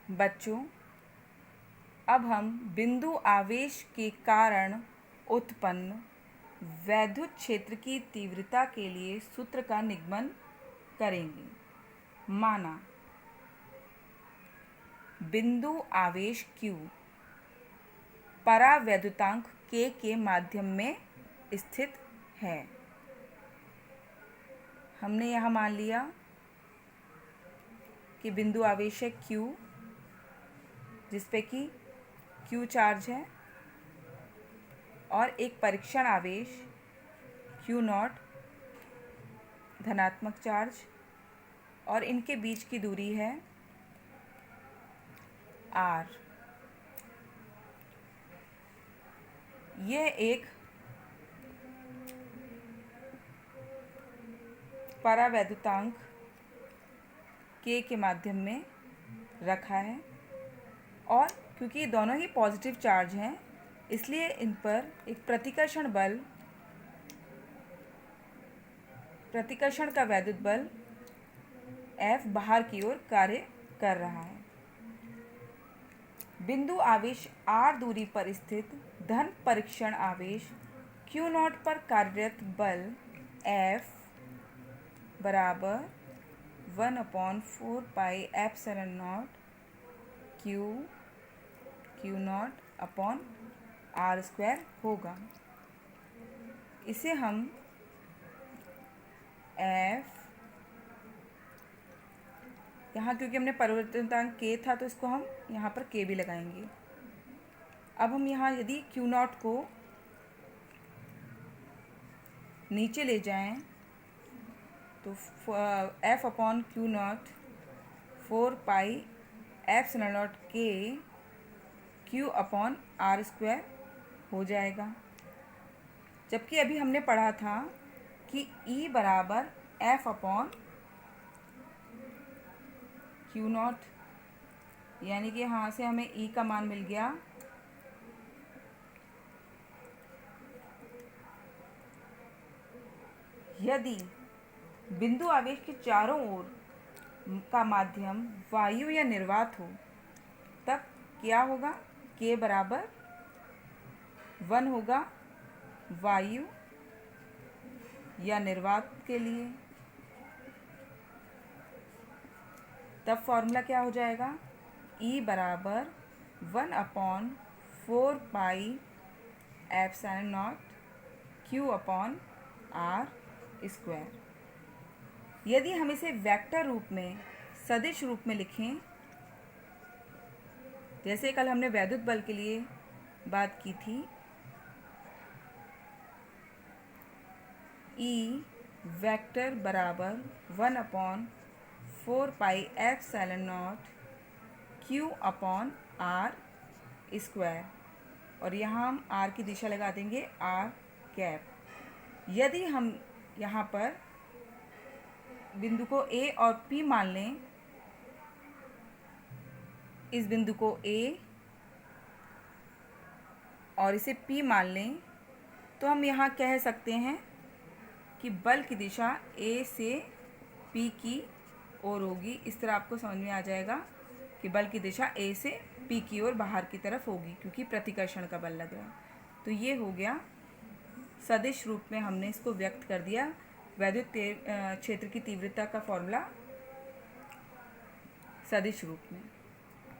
बच्चों, अब हम बिंदु आवेश के कारण उत्पन्न वैद्युत क्षेत्र की तीव्रता के लिए सूत्र का निगमन करेंगे। माना बिंदु आवेश Q परावैद्युतांक K के माध्यम में स्थित है। हमने यहाँ मान लिया कि बिंदु आवेश है Q, जिसपे कि Q चार्ज है, और एक परीक्षण आवेश Q0 धनात्मक चार्ज, और इनके बीच की दूरी है R। यह एक परावैद्युतांक K के माध्यम में रखा है, और क्योंकि दोनों ही पॉजिटिव चार्ज हैं, इसलिए इन पर एक प्रतिकर्षण का वैद्युत बल F बाहर की ओर कार्य कर रहा है। बिंदु आवेश R दूरी पर स्थित धन परीक्षण आवेश Q0 पर कार्यरत बल F बराबर 1/4 pi epsilon not Q0 upon R² होगा। इसे हम F, यहाँ क्योंकि हमने परिवर्तनतांक K था तो इसको हम यहाँ पर K भी लगाएंगे। अब हम यहाँ यदि Q0 को नीचे ले जाएं तो F upon Q0 4 pi epsilon not K Q upon R² हो जाएगा। जबकि अभी हमने पढ़ा था कि E बराबर F अपॉन Q0, यानी कि यहाँ से हमें E का मान मिल गया यदि बिंदु आवेश के चारों ओर का माध्यम वायु या निर्वात हो, तब क्या होगा? K बराबर 1 होगा वायु या निर्वात के लिए। तब फॉर्मूला क्या हो जाएगा? E बराबर 1/4 pi epsilon not Q upon R²। यदि हम इसे वेक्टर रूप में, सदिश रूप में लिखें, जैसे कल हमने वैद्युत बल के लिए बात की थी, E वेक्टर बराबर 1/4 pi epsilon not Q upon R², और यहाँ हम R की दिशा लगा देंगे R²। यदि हम यहाँ पर बिंदु को A और P मान लें, इस बिंदु को A और इसे P मान लें, तो हम यहाँ कह सकते हैं कि बल की दिशा A से P की ओर होगी। इस तरह आपको समझ में आ जाएगा कि बल की दिशा A से P की ओर बाहर की तरफ होगी, क्योंकि प्रतिकर्षण का बल लग रहा है। तो ये हो गया सदिश रूप में, हमने इसको व्यक्त कर दिया। वैद्युत क्षेत्र की तीव्रता का फॉर्मूला सदिश रूप में।